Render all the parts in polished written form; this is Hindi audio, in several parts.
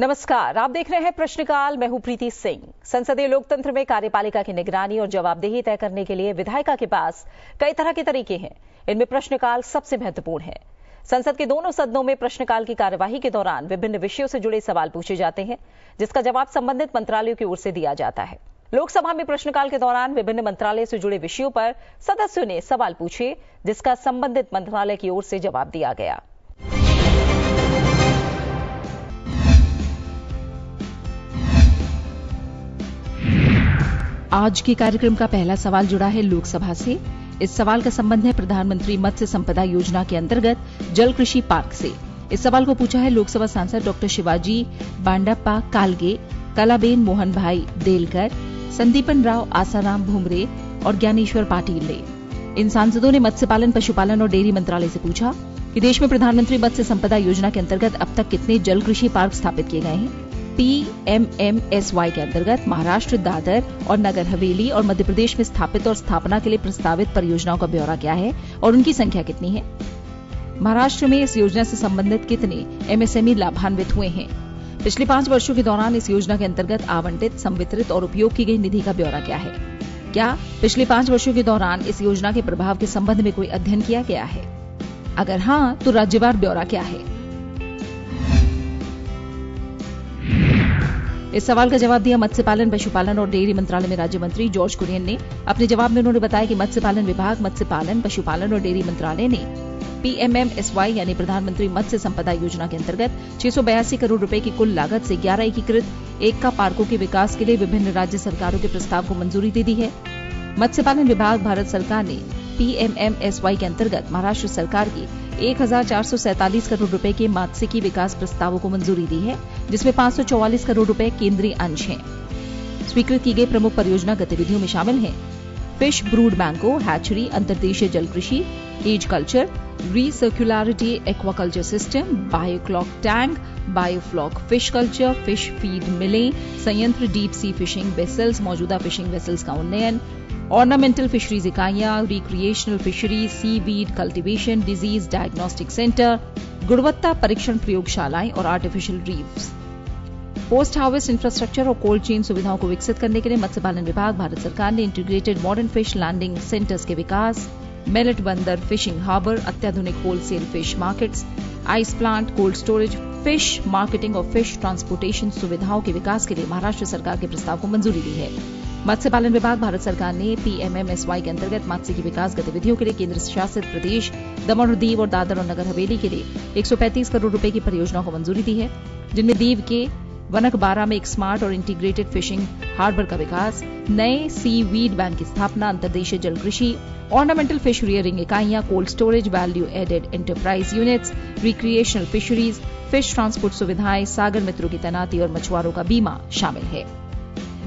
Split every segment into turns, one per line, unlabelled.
नमस्कार, आप देख रहे हैं प्रश्नकाल। मैं हूं प्रीति सिंह। संसदीय लोकतंत्र में कार्यपालिका की निगरानी और जवाबदेही तय करने के लिए विधायिका के पास कई तरह के तरीके हैं। इनमें प्रश्नकाल सबसे महत्वपूर्ण है। संसद के दोनों सदनों में प्रश्नकाल की कार्यवाही के दौरान विभिन्न विषयों से जुड़े सवाल पूछे जाते हैं, जिसका जवाब संबंधित मंत्रालयों की ओर से दिया जाता है। लोकसभा में प्रश्नकाल के दौरान विभिन्न मंत्रालय से जुड़े विषयों पर सदस्यों ने सवाल पूछे, जिसका संबंधित मंत्रालय की ओर से जवाब दिया गया। आज के कार्यक्रम का पहला सवाल जुड़ा है लोकसभा से। इस सवाल का संबंध है प्रधानमंत्री मत्स्य संपदा योजना के अंतर्गत जल कृषि पार्क से। इस सवाल को पूछा है लोकसभा सांसद डॉक्टर शिवाजी बांडप्पा कालगे, कलाबेन मोहन भाई देलकर, संदीपन राव आसाराम भुमरे और ज्ञानेश्वर पाटिल ने। इन सांसदों ने मत्स्य पालन, पशुपालन और डेयरी मंत्रालय से पूछा कि देश में प्रधानमंत्री मत्स्य संपदा योजना के अंतर्गत अब तक कितने जल कृषि पार्क स्थापित किए गए हैं। PMMSY के अंतर्गत महाराष्ट्र, दादर और नगर हवेली और मध्य प्रदेश में स्थापित और स्थापना के लिए प्रस्तावित परियोजनाओं का ब्यौरा क्या है और उनकी संख्या कितनी है। महाराष्ट्र में इस योजना से संबंधित कितने MSME लाभान्वित हुए हैं। पिछले 5 वर्षों के दौरान इस योजना के अंतर्गत आवंटित, संवितरित और उपयोग की गई निधि का ब्यौरा क्या है। क्या पिछले 5 वर्षों के दौरान इस योजना के प्रभाव के संबंध में कोई अध्ययन किया गया है। अगर हाँ, तो राज्यवार ब्यौरा क्या है। इस सवाल का जवाब दिया मत्स्य पालन, पशुपालन और डेयरी मंत्रालय में राज्य मंत्री जॉर्ज कुरियन ने। अपने जवाब में उन्होंने बताया कि मत्स्य पालन विभाग, मत्स्य पालन, पशुपालन और डेयरी मंत्रालय ने PMMSY यानी प्रधानमंत्री मत्स्य संपदा योजना के अंतर्गत 682 करोड़ रुपए की कुल लागत से 11 एकीकृत एक्का पार्कों के विकास के लिए विभिन्न राज्य सरकारों के प्रस्ताव को मंजूरी दे दी है। मत्स्य पालन विभाग भारत सरकार ने PMMSY के अंतर्गत महाराष्ट्र सरकार की 1447 करोड़ रुपए के मात्स्यिकी विकास प्रस्तावों को मंजूरी दी है, जिसमें 544 करोड़ रुपए केंद्रीय अंश हैं। स्वीकृत की गई प्रमुख परियोजना गतिविधियों में शामिल हैं फिश ब्रूड बैंकों, हैचरी, अंतर्देशीय जल कृषि, एज culture, recircularity aquaculture system, biofloc tank, biofloc fish culture, fish feed मिलें, संयंत्र, डीप सी फिशिंग वेसल्स, मौजूदा फिशिंग वेसल्स का उन्नयन, ऑर्नामेंटल फिशरीज इकाइयां, recreational fisheries, seaweed cultivation, disease diagnostic centre, गुणवत्ता परीक्षण प्रयोगशालाएं और artificial reefs. Post harvest infrastructure और कोल्ड चेन सुविधाओं को विकसित करने के लिए मत्स्य पालन विभाग भारत सरकार ने integrated modern fish landing centres के विकास, मेलेट बंदर फिशिंग हार्बर, अत्याधुनिक wholesale fish markets, ice plant, cold storage, fish marketing और फिश ट्रांसपोर्टेशन सुविधाओं के विकास के लिए महाराष्ट्र सरकार के प्रस्ताव को मंजूरी दी है। मत्स्य पालन विभाग भारत सरकार ने PMMSY के अंतर्गत मत्स्य की विकास गतिविधियों के लिए केंद्र शासित प्रदेश दमन, दीव और दादर और नगर हवेली के लिए 135 करोड़ रुपए की परियोजनाओं को मंजूरी दी है, जिनमें दीव के वनकबारा में एक स्मार्ट और इंटीग्रेटेड फिशिंग हार्बर का विकास, नए सी वीड बैंक की स्थापना, अंतर्देशीय जल कृषि, ऑर्नामेंटल फिश रियरिंग इकाइयां, cold storage, value added enterprise units, recreational fisheries, fish transport सुविधाएं, सागर मित्रों की तैनाती और मछुआरों का बीमा शामिल है।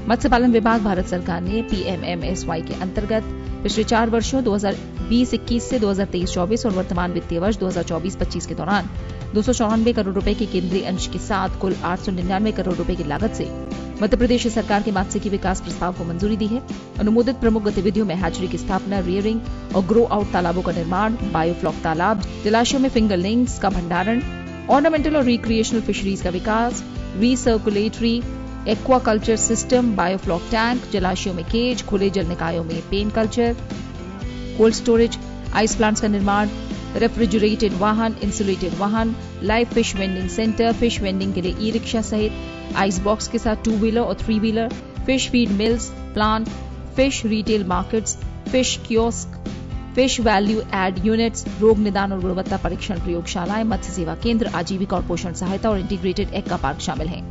मत्स्य पालन विभाग भारत सरकार ने PMMSY के अंतर्गत पिछले 4 वर्षों 2020-21 से 2023-24 और वर्तमान वित्तीय वर्ष 2024-25 के दौरान 294 करोड़ रुपए के केंद्रीय अंश के साथ कुल 899 करोड़ रुपए की लागत से मध्य प्रदेश सरकार के मात्स्यिकी विकास प्रस्ताव को मंजूरी दी है। अनुमोदित प्रमुख गतिविधियों में हैचरी की स्थापना, रियरिंग और ग्रो आउट तालाबों का निर्माण, बायोफ्लॉक तालाब, जलाशयों में फिंगरलिंग्स का भंडारण, ऑर्नामेंटल और रिक्रिएशनल फिशरीज का विकास, recirculatory aquaculture system, biofloc tank, जलाशयों में केज, खुले जल निकायों में pen culture, cold storage, ice plants का निर्माण, रेफ्रिजरेटेड वाहन, इंसुलेटेड वाहन, live fish vending centre, fish vending के लिए ई रिक्शा सहित आइस बॉक्स के साथ 2 व्हीलर और 3 wheeler, fish feed mills, plant, fish retail markets, fish kiosk, fish value add units, रोग निदान और गुणवत्ता परीक्षण प्रयोगशालाएं, मत्स्य सेवा केंद्र, आजीविका और पोषण सहायता और इंटीग्रेटेड एक्का पार्क शामिल हैं।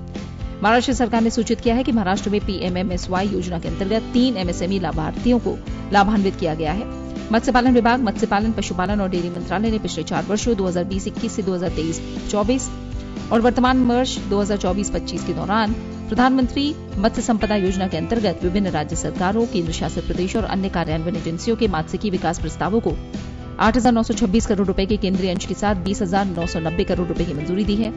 महाराष्ट्र सरकार ने सूचित किया है कि महाराष्ट्र में PMMSY योजना के अंतर्गत 3 MSME लाभार्थियों को लाभान्वित किया गया है। मत्स्य पालन विभाग, मत्स्य पालन, पशुपालन और डेयरी मंत्रालय ने पिछले 4 वर्षों 2020-21 से 2023-24 और वर्तमान वर्ष 2024-25 के दौरान प्रधानमंत्री मत्स्य संपदा योजना के अंतर्गत विभिन्न राज्य सरकारों, केंद्र शासित प्रदेश और अन्य कार्यान्वयन एजेंसियों के मात्स्यिकी विकास प्रस्तावों को 8,926 करोड़ रुपए के केंद्रीय अंश के साथ 20,990 करोड़ रुपए की मंजूरी दी है।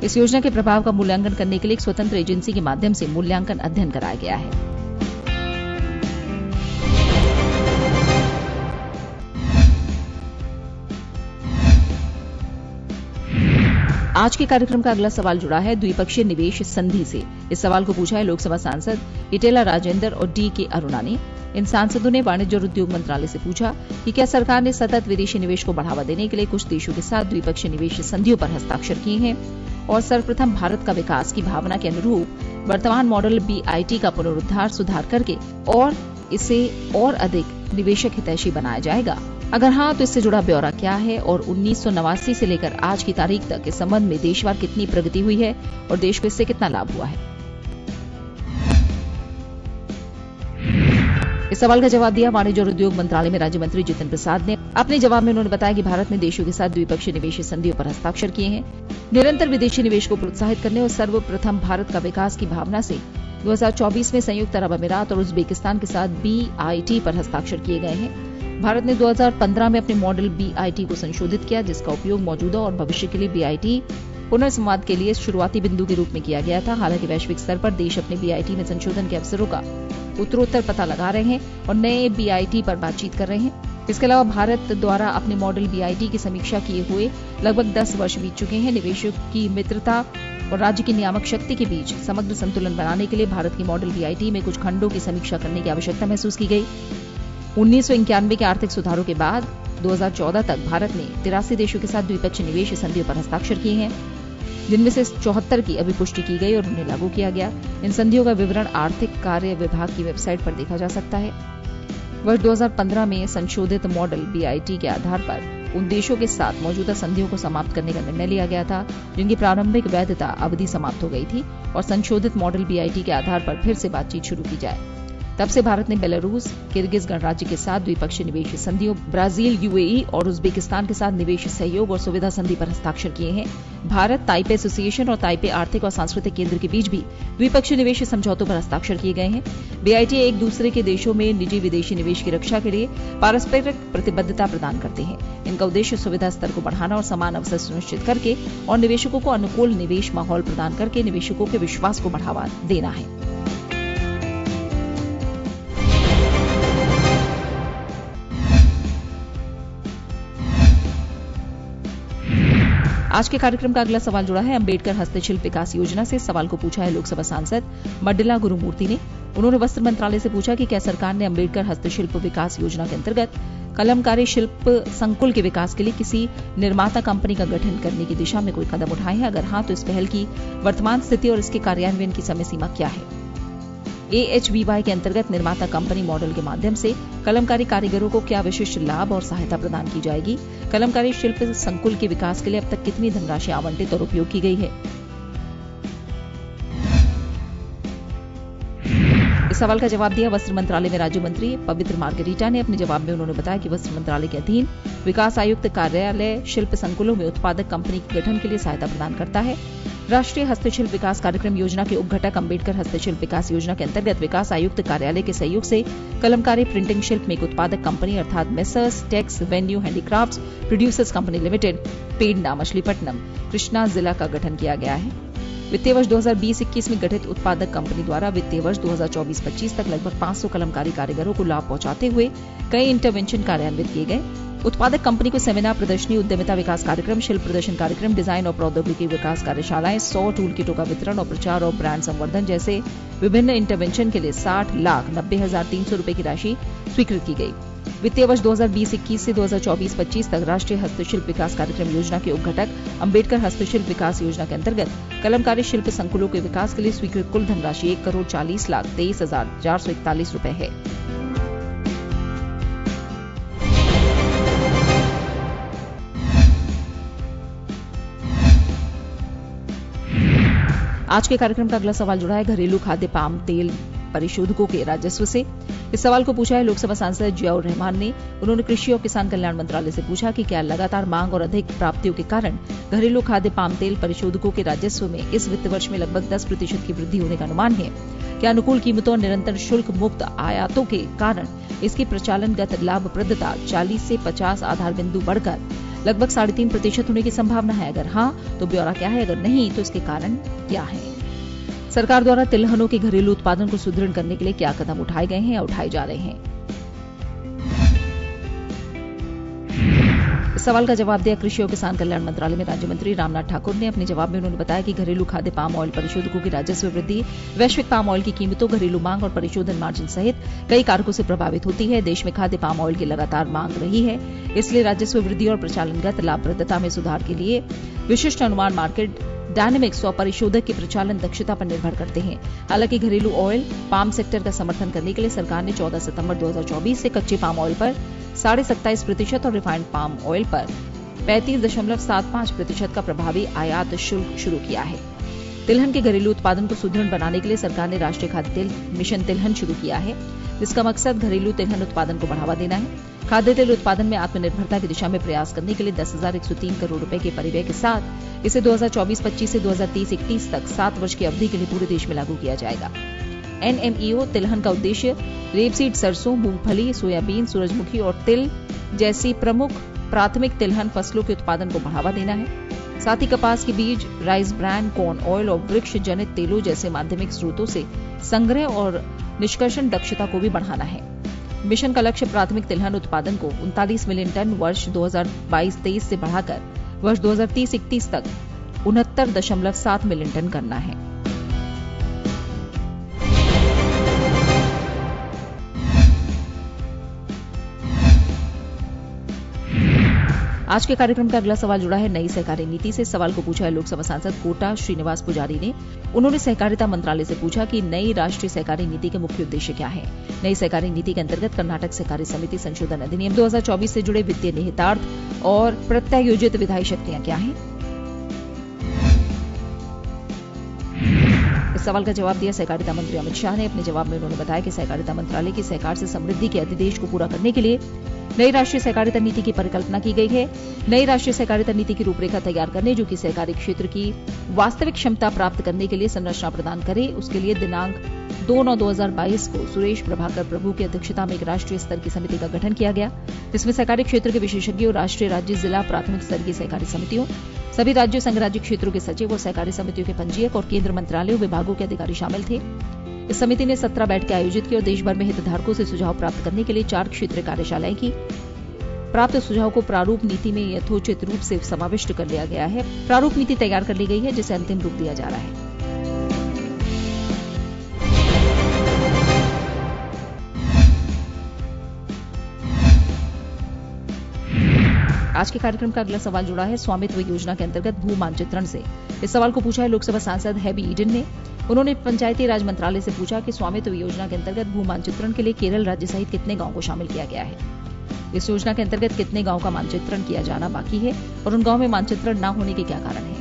इस योजना के प्रभाव का मूल्यांकन करने के लिए एक स्वतंत्र एजेंसी के माध्यम से मूल्यांकन अध्ययन कराया गया है। आज के कार्यक्रम का अगला सवाल जुड़ा है द्विपक्षीय निवेश संधि से। इस सवाल को पूछा है लोकसभा सांसद इटेला राजेंद्र और डी के अरुणा ने। इन सांसदों ने वाणिज्य और उद्योग मंत्रालय से पूछा कि क्या सरकार ने सतत विदेशी निवेश को बढ़ावा देने के लिए कुछ देशों के साथ द्विपक्षीय निवेश संधियों पर हस्ताक्षर किए हैं और सर्वप्रथम भारत का विकास की भावना के अनुरूप वर्तमान मॉडल BIT का पुनरुद्धार सुधार करके और इसे और अधिक निवेशक हितैषी बनाया जाएगा। अगर हाँ तो इससे जुड़ा ब्यौरा क्या है और 1989 से लेकर आज की तारीख तक इस संबंध में देशवार कितनी प्रगति हुई है और देश को इससे कितना लाभ हुआ है। इस सवाल का जवाब दिया वाणिज्य और उद्योग मंत्रालय में राज्य मंत्री जितेंद्र प्रसाद ने। अपने जवाब में उन्होंने बताया कि भारत ने देशों के साथ द्विपक्षीय निवेश संधियों पर हस्ताक्षर किए हैं। निरंतर विदेशी निवेश को प्रोत्साहित करने और सर्वप्रथम भारत का विकास की भावना से 2024 में संयुक्त अरब अमीरात और उज्बेकिस्तान के साथ BIT पर हस्ताक्षर किए गए हैं। भारत ने 2015 में अपने मॉडल BIT को संशोधित किया, जिसका उपयोग मौजूदा और भविष्य के लिए BIT पुनर्संवाद के लिए शुरुआती बिंदु के रूप में किया गया था। हालांकि वैश्विक स्तर पर देश अपने BIT में संशोधन के अवसरों का उत्तरोत्तर पता लगा रहे हैं और नए BIT पर बातचीत कर रहे हैं। इसके अलावा भारत द्वारा अपने मॉडल BIT की समीक्षा किए हुए लगभग 10 वर्ष बीत चुके हैं। निवेशक की मित्रता और राज्य की नियामक शक्ति के बीच समग्र संतुलन बनाने के लिए भारत की मॉडल BIT में कुछ खंडों की समीक्षा करने की आवश्यकता महसूस की गई। 1991 के आर्थिक सुधारों के बाद 2014 तक भारत ने 83 देशों के साथ द्विपक्षीय निवेश संधियों पर हस्ताक्षर किए हैं, जिनमें से 74 की अभी पुष्टि की गई और उन्हें लागू किया गया। इन संधियों का विवरण आर्थिक कार्य विभाग की वेबसाइट पर देखा जा सकता है। वर्ष 2015 में संशोधित मॉडल BIT के आधार पर उन देशों के साथ मौजूदा संधियों को समाप्त करने का निर्णय लिया गया था जिनकी प्रारंभिक वैधता अवधि समाप्त हो गई थी और संशोधित मॉडल BIT के आधार पर फिर से बातचीत शुरू की जाए। तब से भारत ने बेलारूस, किर्गिज गणराज्य के साथ द्विपक्षीय निवेश संधियों, ब्राजील, UAE और उज्बेकिस्तान के साथ निवेश सहयोग और सुविधा संधि पर हस्ताक्षर किए हैं। भारत, ताइपे एसोसिएशन और ताइपे आर्थिक और सांस्कृतिक केंद्र के बीच भी द्विपक्षीय निवेश समझौतों पर हस्ताक्षर किए गए हैं। BIT एक दूसरे के देशों में निजी विदेशी निवेश की रक्षा के लिए पारस्परिक प्रतिबद्धता प्रदान करते हैं। इनका उद्देश्य सुविधा स्तर को बढ़ाना और समान अवसर सुनिश्चित करके और निवेशकों को अनुकूल निवेश माहौल प्रदान करके निवेशकों के विश्वास को बढ़ावा देना है। आज के कार्यक्रम का अगला सवाल जुड़ा है अंबेडकर हस्तशिल्प विकास योजना से। सवाल को पूछा है लोकसभा सांसद मड्डला गुरुमूर्ति ने। उन्होंने वस्त्र मंत्रालय से पूछा कि क्या सरकार ने अंबेडकर हस्तशिल्प विकास योजना के अंतर्गत कलमकारी शिल्प संकुल के विकास के लिए किसी निर्माता कंपनी का गठन करने की दिशा में कोई कदम उठाए हैं। अगर हाँ तो इस पहल की वर्तमान स्थिति और इसके कार्यान्वयन की समय सीमा क्या है। AHBY के अंतर्गत निर्माता कंपनी मॉडल के माध्यम से कलमकारी कारीगरों को क्या विशिष्ट लाभ और सहायता प्रदान की जाएगी। कलमकारी शिल्प संकुल के विकास के लिए अब तक कितनी धनराशि आवंटित और उपयोग की गई है। इस सवाल का जवाब दिया वस्त्र मंत्रालय में राज्य मंत्री पवित्र मार्गरीटा ने। अपने जवाब में उन्होंने बताया कि वस्त्र मंत्रालय के अधीन विकास आयुक्त कार्यालय शिल्प संकुलों में उत्पादक कंपनी के गठन के लिए सहायता प्रदान करता है। राष्ट्रीय हस्तशिल्प विकास कार्यक्रम योजना के उपघटक अंबेडकर हस्तशिल्प विकास योजना के अंतर्गत विकास आयुक्त कार्यालय के सहयोग से कलमकारी प्रिंटिंग शिल्प में एक उत्पादक कंपनी अर्थात Messrs tex venue handicrafts producers company limited, Pedana, Machilipatnam, Krishna जिला का गठन किया गया है। वित्तीय वर्ष 2020-21 में गठित उत्पादक कंपनी द्वारा वित्तीय वर्ष 2024-25 तक लगभग 500 कलमकारी कारीगरों को लाभ पहुंचाते हुए कई इंटरवेंशन कार्यान्वित किए गए। उत्पादक कंपनी को सेमिनार, प्रदर्शनी, उद्यमिता विकास कार्यक्रम, शिल्प प्रदर्शन कार्यक्रम, डिजाइन और प्रौद्योगिकी विकास कार्यशालाएं, 100 टूल किटों का वितरण और प्रचार और ब्रांड संवर्धन जैसे विभिन्न इंटरवेंशन के लिए 60,90,300 रुपए की राशि स्वीकृत की गई। वित्तीय वर्ष 2020-21 से 2024-25 तक राष्ट्रीय हस्तशिल्प विकास कार्यक्रम योजना के उपघटक अंबेडकर हस्तशिल्प विकास योजना के अंतर्गत कलमकारी शिल्प संकुलों के विकास के लिए स्वीकृत कुल धनराशि 1,40,23,441 रुपए है। आज के कार्यक्रम का अगला सवाल जुड़ा है घरेलू खाद्य पाम तेल परिशोधकों के राजस्व से। इस सवाल को पूछा है लोकसभा सांसद जियाउर रहमान ने। उन्होंने कृषि और किसान कल्याण मंत्रालय से पूछा कि क्या लगातार मांग और अधिक प्राप्तियों के कारण घरेलू खाद्य पाम तेल परिशोधकों के राजस्व में इस वित्त वर्ष में लगभग 10% की वृद्धि होने का अनुमान है। क्या अनुकूल कीमतों और निरंतर शुल्क मुक्त आयातों के कारण इसकी प्रचालनगत लाभप्रदता 40 से 50 आधार बिंदु बढ़कर लगभग 3.5% होने की संभावना है। अगर हाँ तो ब्यौरा क्या है, अगर नहीं तो इसके कारण क्या है। सरकार द्वारा तिलहनों के घरेलू उत्पादन को सुदृढ़ करने के लिए क्या कदम उठाए गए हैं या उठाए जा रहे हैं। इस सवाल का जवाब दिया कृषि और किसान कल्याण मंत्रालय में राज्य मंत्री रामनाथ ठाकुर ने। अपने जवाब में उन्होंने बताया कि घरेलू खाद्य पाम ऑयल परिशोधकों की राजस्व वृद्धि वैश्विक पाम ऑयल की कीमतों, घरेलू मांग और परिशोधन मार्जिन सहित कई कारकों से प्रभावित होती है। देश में खाद्य पाम ऑयल की लगातार मांग रही है, इसलिए राजस्व वृद्धि और प्रचालनगत लाभप्रदता में सुधार के लिए विशिष्ट अनुमान मार्केट डायनेमिक्स और परिशोधक की प्रचालन दक्षता पर निर्भर करते हैं। हालांकि घरेलू ऑयल पाम सेक्टर का समर्थन करने के लिए सरकार ने 14 सितंबर 2024 से कच्चे पाम ऑयल पर 27.5% और रिफाइंड पाम ऑयल पर 35.75% का प्रभावी आयात शुल्क शुरू किया है। तिलहन के घरेलू उत्पादन को सुदृढ़ बनाने के लिए सरकार ने राष्ट्रीय खाद्य तेल मिशन तिलहन शुरू किया है, जिसका मकसद घरेलू तिलहन उत्पादन को बढ़ावा देना है। खाद्य तेल उत्पादन में आत्मनिर्भरता की दिशा में प्रयास करने के लिए 10,103 करोड़ रुपए के परिव्यय के साथ इसे 2024-25 से 2030-31 तक 7 वर्ष की अवधि के लिए पूरे देश में लागू किया जाएगा। NMEO तिलहन का उद्देश्य रेपसीड, सरसों, मूंगफली, सोयाबीन, सूरजमुखी और तिल जैसी प्रमुख प्राथमिक तिलहन फसलों के उत्पादन को बढ़ावा देना है। साथ ही कपास के बीज, राइस ब्रान, कॉर्न ऑयल और वृक्ष जनित तेलों जैसे माध्यमिक स्रोतों से संग्रह और निष्कर्षण दक्षता को भी बढ़ाना है। मिशन का लक्ष्य प्राथमिक तिलहन उत्पादन को 39 मिलियन टन वर्ष 2022-23 से बढ़ाकर वर्ष 2030-31 तक 69.7 मिलियन टन करना है। आज के कार्यक्रम का अगला सवाल जुड़ा है नई सहकारी नीति से। सवाल को पूछा है लोकसभा सांसद कोटा श्रीनिवास पुजारी ने। उन्होंने सहकारिता मंत्रालय से पूछा कि नई राष्ट्रीय सहकारी नीति के मुख्य उद्देश्य क्या है। नई सहकारी नीति के अंतर्गत कर्नाटक सहकारी समिति संशोधन अधिनियम 2024 से जुड़े वित्तीय निहितार्थ और प्रत्यायोजित विधायी शक्तियां क्या हैं। इस सवाल का जवाब दिया सहकारिता मंत्री अमित शाह ने। अपने जवाब में उन्होंने बताया कि सहकारिता मंत्रालय की सहकार से समृद्धि के अधिदेश को पूरा करने के लिए नई राष्ट्रीय सहकारिता नीति की परिकल्पना की गई है। नई राष्ट्रीय सहकारिता नीति की रूपरेखा तैयार करने, जो कि सहकारी क्षेत्र की वास्तविक क्षमता प्राप्त करने के लिए संरचना प्रदान करे, उसके लिए दिनांक 2/9/2022 को सुरेश प्रभाकर प्रभु की अध्यक्षता में एक राष्ट्रीय स्तर की समिति का गठन किया गया, जिसमें सहकारी क्षेत्र के विशेषज्ञों, राष्ट्रीय, राज्य, जिला, प्राथमिक स्तर की सहकारी समितियों, सभी राज्य संघ राज्य क्षेत्रों के सचिव और सहकारी समितियों के पंजीयक और केंद्र मंत्रालयों, विभागों के अधिकारी शामिल थे। इस समिति ने 17 बैठकें आयोजित की और देश भर में हितधारकों से सुझाव प्राप्त करने के लिए 4 क्षेत्रीय कार्यशालाएं की। प्राप्त सुझाव को प्रारूप नीति में यथोचित रूप से समाविष्ट कर लिया गया है। प्रारूप नीति तैयार कर ली गई है, जिसे अंतिम रूप दिया जा रहा है। आज के कार्यक्रम का अगला सवाल जुड़ा है स्वामित्व योजना के अंतर्गत भू मानचित्रण से। इस सवाल को पूछा है लोकसभा सांसद हैबी ईडन ने। उन्होंने पंचायती राज मंत्रालय से पूछा कि स्वामित्व योजना के अंतर्गत भू मानचित्रण के लिए केरल राज्य सहित कितने गांवों को शामिल किया गया है। इस योजना के अंतर्गत कितने गांव का मानचित्रण किया जाना बाकी है और उन गांव में मानचित्रण न होने के क्या कारण है।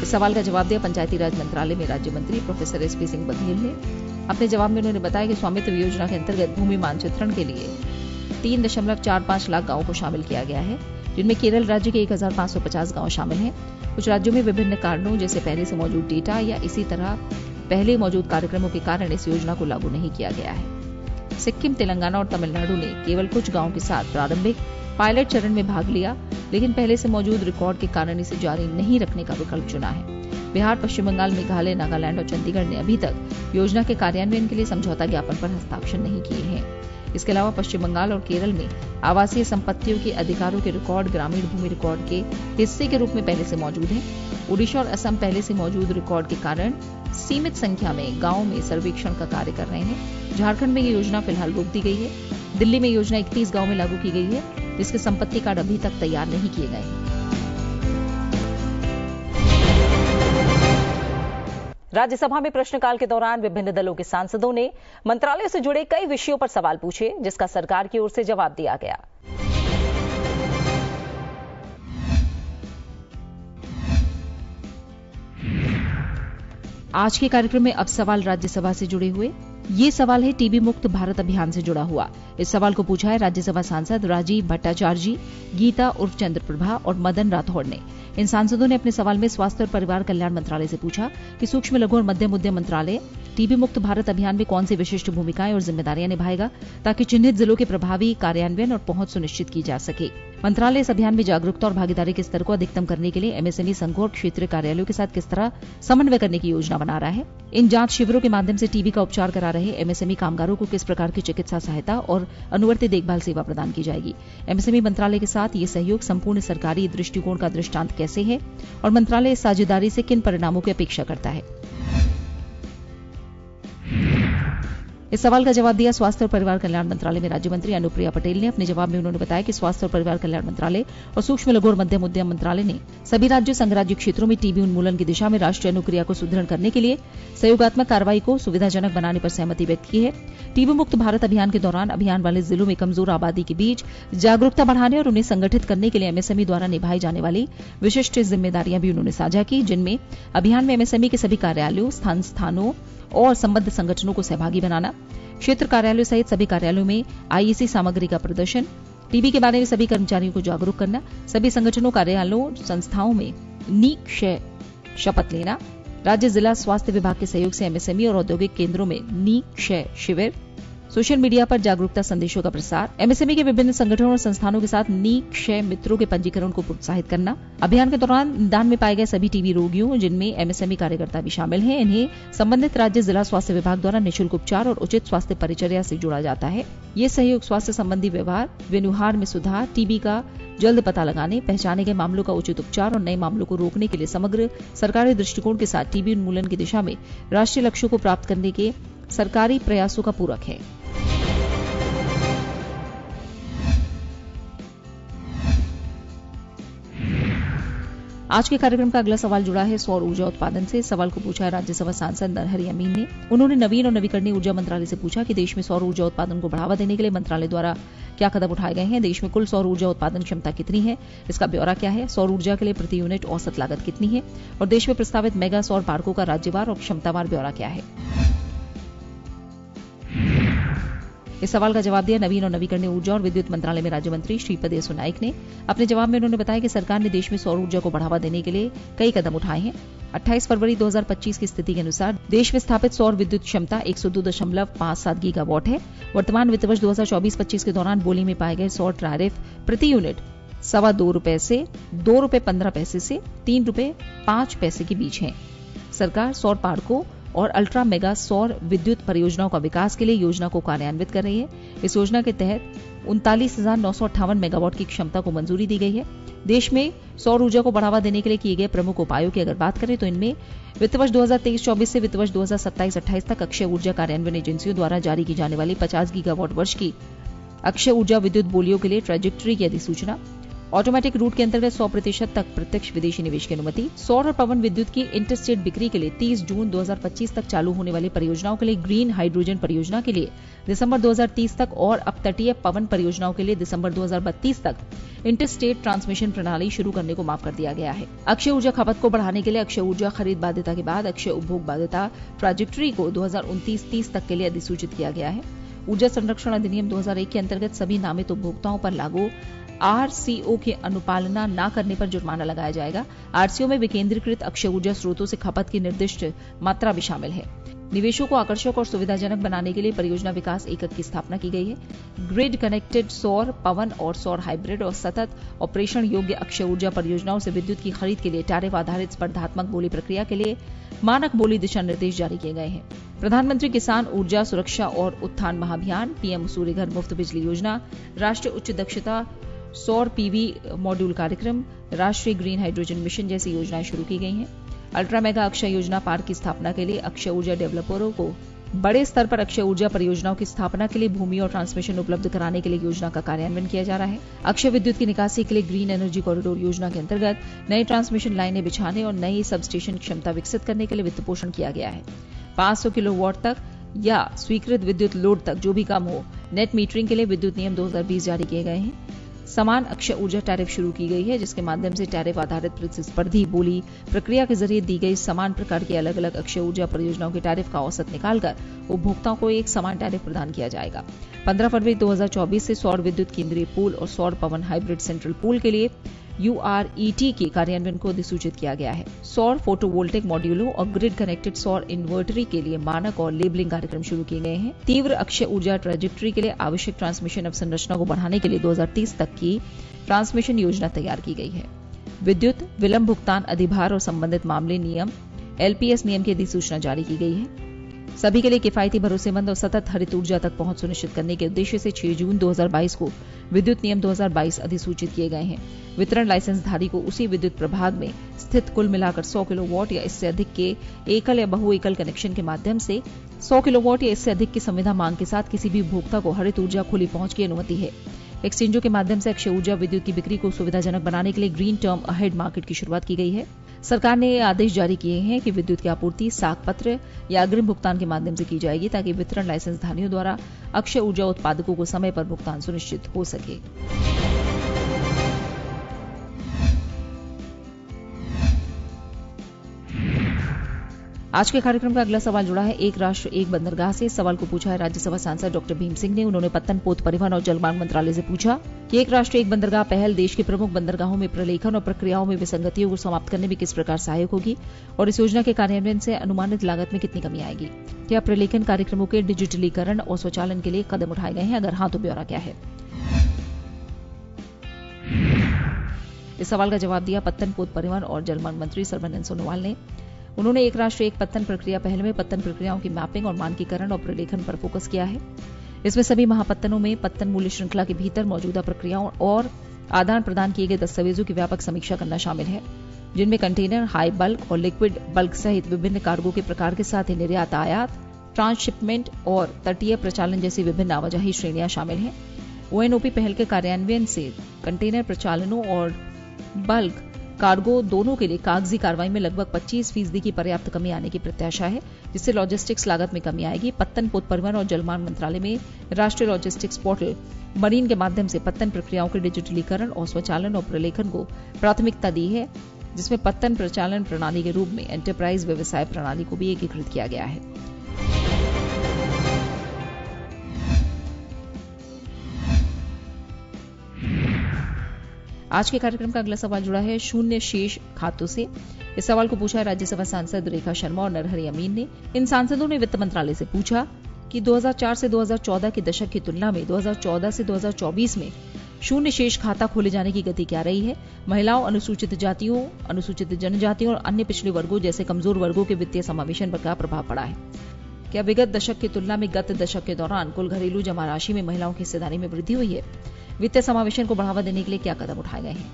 इस सवाल का जवाब दिया पंचायती राज मंत्रालय में राज्य मंत्री प्रोफेसर SP सिंह बघेल ने। अपने जवाब में उन्होंने बताया कि स्वामित्व योजना के अंतर्गत भूमि मानचित्रण के लिए 3.45 लाख गांवों को शामिल किया गया है, जिनमें केरल राज्य के 1550 गांव शामिल हैं। कुछ राज्यों में विभिन्न कारणों, जैसे पहले से मौजूद डेटा या इसी तरह पहले मौजूद कार्यक्रमों के कारण इस योजना को लागू नहीं किया गया है। सिक्किम, तेलंगाना और तमिलनाडु ने केवल कुछ गांवों के साथ प्रारंभिक पायलट चरण में भाग लिया, लेकिन पहले से मौजूद रिकॉर्ड के कारण इसे जारी नहीं रखने का विकल्प चुना है। बिहार, पश्चिम बंगाल, मेघालय, नागालैंड और चंडीगढ़ ने अभी तक योजना के कार्यान्वयन के लिए समझौता ज्ञापन पर हस्ताक्षर नहीं किए हैं। इसके अलावा पश्चिम बंगाल और केरल में आवासीय संपत्तियों के अधिकारों के रिकॉर्ड ग्रामीण भूमि रिकॉर्ड के हिस्से के रूप में पहले से मौजूद हैं। ओडिशा और असम पहले से मौजूद रिकॉर्ड के कारण सीमित संख्या में गांवों में सर्वेक्षण का कार्य कर रहे हैं। झारखंड में ये योजना फिलहाल रोक दी गई है। दिल्ली में योजना 31 गांव में लागू की गई है, जिसके संपत्ति कार्ड अभी तक तैयार नहीं किए गए हैं। राज्यसभा में प्रश्नकाल के दौरान विभिन्न दलों के सांसदों ने मंत्रालय से जुड़े कई विषयों पर सवाल पूछे, जिसका सरकार की ओर से जवाब दिया गया। आज के कार्यक्रम में अब सवाल राज्यसभा से जुड़े हुए। ये सवाल है टीबी मुक्त भारत अभियान से जुड़ा हुआ। इस सवाल को पूछा है राज्यसभा सांसद राजीव भट्टाचार्य जी, गीता उर्फ चंद्रप्रभा और मदन राठौड़ ने। इन सांसदों ने अपने सवाल में स्वास्थ्य और परिवार कल्याण मंत्रालय से पूछा कि सूक्ष्म, लघु और मध्यम उद्यम मंत्रालय टीबी मुक्त भारत अभियान में कौन सी विशिष्ट भूमिकाएं और जिम्मेदारियां निभाएगा, ताकि चिन्हित जिलों के प्रभावी कार्यान्वयन और पहुंच सुनिश्चित की जा सके। मंत्रालय इस अभियान में जागरूकता और भागीदारी के स्तर को अधिकतम करने के लिए एमएसएमई संघों और क्षेत्रीय कार्यालयों के साथ किस तरह समन्वय करने की योजना बना रहा है। इन जांच शिविरों के माध्यम से टीबी का उपचार करा रहे एमएसएमई कामगारों को किस प्रकार की चिकित्सा सहायता और अनुवर्ती देखभाल सेवा प्रदान की जाएगी। एमएसएमई मंत्रालय के साथ ये सहयोग संपूर्ण सरकारी दृष्टिकोण का दृष्टांत कैसे है और मंत्रालय इस साझेदारी से किन परिणामों की अपेक्षा करता है। इस सवाल का जवाब दिया स्वास्थ्य और परिवार कल्याण मंत्रालय में राज्य मंत्री अनुप्रिया पटेल ने। अपने जवाब में उन्होंने बताया कि स्वास्थ्य और परिवार कल्याण मंत्रालय और सूक्ष्म लघु और मध्यम उद्यम मंत्रालय ने सभी राज्यों संघराज्य क्षेत्रों में टीबी उन्मूलन की दिशा में राष्ट्रीय अनुक्रिया को सुदृढ़ करने के लिए सहयोगात्मक कार्रवाई को सुविधाजनक बनाने पर सहमति व्यक्त की है। टीबी मुक्त भारत अभियान के दौरान अभियान वाले जिलों में कमजोर आबादी के बीच जागरूकता बढ़ाने और उन्हें संगठित करने के लिए एमएसएमई द्वारा निभाई जाने वाली विशिष्ट जिम्मेदारियां भी उन्होंने साझा की, जिनमें अभियान में एमएसएमई के सभी कार्यालयों, संस्थानों और संबद्ध संगठनों को सहभागी बनाना, क्षेत्र कार्यालयों सहित सभी कार्यालयों में आईईसी सामग्री का प्रदर्शन, टीबी के बारे में सभी कर्मचारियों को जागरूक करना, सभी संगठनों, कार्यालयों, संस्थाओं में निक्षय शपथ लेना, राज्य जिला स्वास्थ्य विभाग के सहयोग से एमएसएमई और औद्योगिक केंद्रों में निक्षय शिविर, सोशल मीडिया पर जागरूकता संदेशों का प्रसार, एमएसएमई के विभिन्न संगठनों और संस्थानों के साथ निक्षय मित्रों के पंजीकरण को प्रोत्साहित करना, अभियान के दौरान निदान में पाए गए सभी टीबी रोगियों, जिनमें एमएसएमई कार्यकर्ता भी शामिल हैं, इन्हें संबंधित राज्य जिला स्वास्थ्य विभाग द्वारा निःशुल्क उपचार और उचित स्वास्थ्य परिचर्या से जोड़ा जाता है। ये सहयोग स्वास्थ्य संबंधी व्यवहार में सुधार, टीबी का जल्द पता लगाने, पहचाने गए मामलों का उचित उपचार और नए मामलों को रोकने के लिए समग्र सरकारी दृष्टिकोण के साथ टीबी उन्मूलन की दिशा में राष्ट्रीय लक्ष्यों को प्राप्त करने के सरकारी प्रयासों का पूरक है। आज के कार्यक्रम का अगला सवाल जुड़ा है सौर ऊर्जा उत्पादन से। सवाल को पूछा है राज्यसभा सांसद नरहरि अमीन ने। उन्होंने नवीन और नवीकरणीय ऊर्जा मंत्रालय से पूछा कि देश में सौर ऊर्जा उत्पादन को बढ़ावा देने के लिए मंत्रालय द्वारा क्या कदम उठाए गए हैं। देश में कुल सौर ऊर्जा उत्पादन क्षमता कितनी है, इसका ब्यौरा क्या है, सौर ऊर्जा के लिए प्रति यूनिट औसत लागत कितनी है और देश में प्रस्तावित मेगा सौर पार्कों का राज्यवार और क्षमतावार ब्यौरा क्या है। इस सवाल का जवाब दिया नवीन और नवीकरणीय ऊर्जा और विद्युत मंत्रालय में राज्य मंत्री श्रीपद येसो नाइक ने। अपने जवाब में उन्होंने बताया कि सरकार ने देश में सौर ऊर्जा को बढ़ावा देने के लिए कई कदम उठाए हैं। 28 फरवरी 2025 की स्थिति के अनुसार देश में स्थापित सौर विद्युत क्षमता 102.57 गीगावाट है। वर्तमान वित्त वर्ष 2024-25 के दौरान बोली में पाए गए सौर टैरिफ प्रति यूनिट ₹2.25 से ₹2.15 से ₹3.05 के बीच है। सरकार सौर पार्कों और अल्ट्रा मेगा सौर विद्युत परियोजनाओं का विकास के लिए योजना को कार्यान्वित कर रही है। इस योजना के तहत 39,958 मेगावाट की क्षमता को मंजूरी दी गई है। देश में सौर ऊर्जा को बढ़ावा देने के लिए किए गए प्रमुख उपायों की अगर बात करें तो इनमें वित्त वर्ष 2023-24 से वित्त वर्ष 2027-28 तक अक्षय ऊर्जा कार्यान्वयन एजेंसियों द्वारा जारी की जाने वाली 50 गीगावाट वर्ष की अक्षय ऊर्जा विद्युत बोलियों के लिए ट्रैजेक्टरी की अधिसूचना, ऑटोमेटिक रूट के अंतर्गत 100% तक प्रत्यक्ष विदेशी निवेश की अनुमति, सौर और पवन विद्युत की इंटरस्टेट बिक्री के लिए 30 जून 2025 तक चालू होने वाली परियोजनाओं के लिए ग्रीन हाइड्रोजन परियोजना के लिए दिसंबर 2030 तक और अपतटीय पवन परियोजनाओं के लिए दिसंबर 2032 तक इंटरस्टेट ट्रांसमिशन प्रणाली शुरू करने को माफ कर दिया गया है। अक्षय ऊर्जा खपत को बढ़ाने के लिए अक्षय ऊर्जा खरीद बाध्यता के बाद अक्षय उपभोग बाध्यता ट्रैजेक्टरी को 2029-30 तक के लिए अधिसूचित किया गया है। ऊर्जा संरक्षण अधिनियम 2001 के अंतर्गत सभी नामित उपभोक्ताओं पर लागू आरसीओ की अनुपालना न करने पर जुर्माना लगाया जाएगा। आरसीओ में विकेंद्रीकृत अक्षय ऊर्जा स्रोतों से खपत की निर्दिष्ट मात्रा भी शामिल है। निवेशों को आकर्षक और सुविधाजनक बनाने के लिए परियोजना विकास एकक की स्थापना की गई है। ग्रिड कनेक्टेड सौर, पवन और सौर हाइब्रिड और सतत ऑपरेशन योग्य अक्षय ऊर्जा परियोजनाओं से विद्युत की खरीद के लिए टैरिफ आधारित स्पर्धात्मक बोली प्रक्रिया के लिए मानक बोली दिशा निर्देश जारी किए गए हैं। प्रधानमंत्री किसान ऊर्जा सुरक्षा और उत्थान महाअभियान, पीएम सूर्य घर मुफ्त बिजली योजना, राष्ट्रीय उच्च दक्षता सौर पीवी मॉड्यूल कार्यक्रम, राष्ट्रीय ग्रीन हाइड्रोजन मिशन जैसी योजनाएं शुरू की गई हैं। अल्ट्रा मेगा अक्षय योजना पार्क की स्थापना के लिए अक्षय ऊर्जा डेवलपरों को बड़े स्तर पर अक्षय ऊर्जा परियोजनाओं की स्थापना के लिए भूमि और ट्रांसमिशन उपलब्ध कराने के लिए योजना का कार्यान्वयन किया जा रहा है। अक्षय विद्युत की निकासी के लिए ग्रीन एनर्जी कॉरिडोर योजना के अंतर्गत नई ट्रांसमिशन लाइनें बिछाने और नई सब स्टेशन क्षमता विकसित करने के लिए वित्त पोषण किया गया है। 500 किलोवाट तक या स्वीकृत विद्युत लोड तक जो भी कम हो, नेट मीटरिंग के लिए विद्युत नियम 2020 जारी किए गए हैं। समान अक्षय ऊर्जा टैरिफ शुरू की गई है, जिसके माध्यम से टैरिफ आधारित प्रतिस्पर्धी बोली प्रक्रिया के जरिए दी गई समान प्रकार की अलग अलग अक्षय ऊर्जा परियोजनाओं के टैरिफ का औसत निकालकर उपभोक्ताओं को एक समान टैरिफ प्रदान किया जाएगा। 15 फरवरी 2024 से सौर विद्युत केंद्रीय पूल और सौर पवन हाइब्रिड सेंट्रल पूल के लिए URET के कार्यान्वयन को अधिसूचित किया गया है। सौर फोटोवोल्टिक मॉड्यूलों और ग्रिड कनेक्टेड सौर इन्वर्टरी के लिए मानक और लेबलिंग कार्यक्रम शुरू किए गए हैं। तीव्र अक्षय ऊर्जा ट्रैजेक्टरी के लिए आवश्यक ट्रांसमिशन अवसंरचना को बढ़ाने के लिए 2030 तक की ट्रांसमिशन योजना तैयार की गई है। विद्युत विलंब भुगतान अधिभार और संबंधित मामले नियम LPS नियम की अधिसूचना जारी की गई है। सभी के लिए किफायती, भरोसेमंद और सतत हरित ऊर्जा तक पहुंच सुनिश्चित करने के उद्देश्य से 6 जून 2022 को विद्युत नियम 2022 अधिसूचित किए गए हैं। वितरण लाइसेंस धारी को उसी विद्युत प्रभाग में स्थित कुल मिलाकर 100 किलोवाट या इससे अधिक के एकल या बहु एकल कनेक्शन के माध्यम से 100 किलोवाट या इससे अधिक की संविदा मांग के साथ किसी भी उपभोक्ता को हरित ऊर्जा खुली पहुंच की अनुमति है। एक्सचेंजों के माध्यम से अक्षय ऊर्जा विद्युत की बिक्री को सुविधाजनक बनाने के लिए ग्रीन टर्म अहेड मार्केट की शुरुआत की गई है। सरकार ने आदेश जारी किए हैं कि विद्युत की आपूर्ति साख पत्र या अग्रिम भुगतान के माध्यम से की जाएगी, ताकि वितरण लाइसेंस धारियों द्वारा अक्षय ऊर्जा उत्पादकों को समय पर भुगतान सुनिश्चित हो सके। आज के कार्यक्रम का अगला सवाल जुड़ा है एक राष्ट्र एक बंदरगाह से। इस सवाल को पूछा है राज्यसभा सांसद डॉक्टर भीम सिंह ने। उन्होंने पत्तन, पोत, परिवहन और जलमार्ग मंत्रालय से पूछा कि एक राष्ट्र एक बंदरगाह पहल देश के प्रमुख बंदरगाहों में प्रलेखन और प्रक्रियाओं में विसंगतियों को समाप्त करने में किस प्रकार सहायक होगी और इस योजना के कार्यान्वयन से अनुमानित लागत में कितनी कमी आएगी। क्या प्रलेखन कार्यक्रमों के डिजिटलीकरण और स्वचालन के लिए कदम उठाए गए हैं? अगर हाँ तो ब्यौरा क्या है? इस सवाल का जवाब दिया पत्तन, पोत, परिवहन और जलमार्ग मंत्री सर्बानंद सोनोवाल ने। उन्होंने एक राष्ट्र एक पत्तन प्रक्रिया पहल में पत्तन प्रक्रियाओं की मैपिंग और मानकीकरण और प्रलेखन पर फोकस किया है। इसमें सभी महापत्तनों में पत्तन मूल्य श्रृंखला के भीतर मौजूदा प्रक्रियाओं और आदान प्रदान किए गए दस्तावेजों की व्यापक समीक्षा करना शामिल है, जिनमें कंटेनर, हाई बल्क और लिक्विड बल्क सहित विभिन्न कार्गो के प्रकार के साथ ही निर्यात, आयात, ट्रांसशिपमेंट और तटीय प्रचालन जैसी विभिन्न आवाजाही श्रेणियां शामिल हैं। ONOP पहल के कार्यान्वयन से कंटेनर प्रचालनों और बल्क कार्गो दोनों के लिए कागजी कार्रवाई में लगभग 25% की पर्याप्त कमी आने की प्रत्याशा है, जिससे लॉजिस्टिक्स लागत में कमी आएगी। पत्तन, पोत, परिवहन और जलमार्ग मंत्रालय में राष्ट्रीय लॉजिस्टिक्स पोर्टल मरीन के माध्यम से पत्तन प्रक्रियाओं के डिजिटलीकरण और स्वचालन और प्रलेखन को प्राथमिकता दी है, जिसमें पत्तन प्रचालन प्रणाली के रूप में एंटरप्राइज व्यवसाय प्रणाली को भी एकीकृत किया गया है। आज के कार्यक्रम का अगला सवाल जुड़ा है शून्य शेष खातों से। इस सवाल को पूछा है राज्यसभा सांसद रेखा शर्मा और नरहरि अमीन ने। इन सांसदों ने वित्त मंत्रालय से पूछा कि 2004 से 2014 के दशक की तुलना में 2014 से 2024 में शून्य शेष खाता खोले जाने की गति क्या रही है। महिलाओं, अनुसूचित जातियों, अनुसूचित जनजातियों और अन्य पिछड़े वर्गों जैसे कमजोर वर्गों के वित्तीय समावेशन पर क्या प्रभाव पड़ा है। क्या विगत दशक की तुलना में गत दशक के दौरान कुल घरेलू जमा राशि में महिलाओं की हिस्सेदारी में वृद्धि हुई है। वित्तीय समावेशन को बढ़ावा देने के लिए क्या कदम उठाए गए हैं।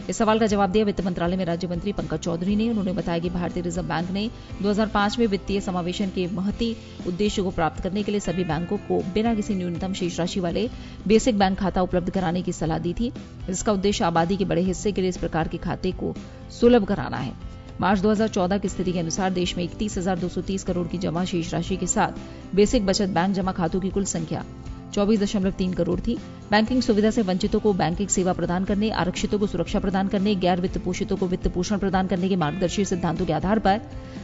इस सवाल का जवाब दिया वित्त मंत्रालय में राज्य मंत्री पंकज चौधरी ने। उन्होंने बताया कि भारतीय रिजर्व बैंक ने 2005 में वित्तीय समावेशन के महती उद्देश्य को प्राप्त करने के लिए सभी बैंकों को बिना किसी न्यूनतम शेष राशि वाले बेसिक बैंक खाता उपलब्ध कराने की सलाह दी थी। इसका उद्देश्य आबादी के बड़े हिस्से के लिए इस प्रकार के खाते को सुलभ कराना है। मार्च 2014 की स्थिति के अनुसार देश में 31,230 करोड़ की जमा शेष राशि के साथ बेसिक बचत बैंक जमा खातों की कुल संख्या 24.3 करोड़ थी। बैंकिंग सुविधा से वंचितों को बैंकिंग सेवा प्रदान करने, आरक्षितों को सुरक्षा प्रदान करने, गैर वित्त पोषितों को वित्त पोषण प्रदान करने के मार्गदर्शी सिद्धांतों के आधार पर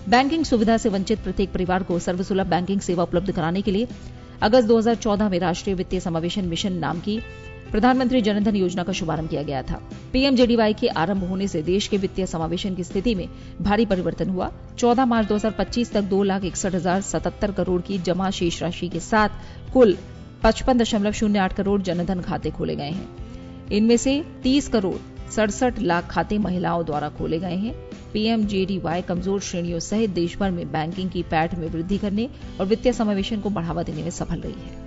बैंकिंग सुविधा से वंचित प्रत्येक परिवार को सर्वसुलभ बैंकिंग सेवा उपलब्ध कराने के लिए अगस्त 2014 में राष्ट्रीय वित्तीय समावेशन मिशन नाम की प्रधानमंत्री जनधन योजना का शुभारंभ किया गया था। PMJDY के आरंभ होने से देश के वित्तीय समावेशन की स्थिति में भारी परिवर्तन हुआ। 14 मार्च 2025 तक 2,61,077 करोड़ की जमा शेष राशि के साथ कुल 55.08 करोड़ जनधन खाते खोले गए हैं। इनमें से 30 करोड़ 67 लाख खाते महिलाओं द्वारा खोले गए हैं। PMJDY कमजोर श्रेणियों सहित देश भर में बैंकिंग की पैठ में वृद्धि करने और वित्तीय समावेशन को बढ़ावा देने में सफल रही है।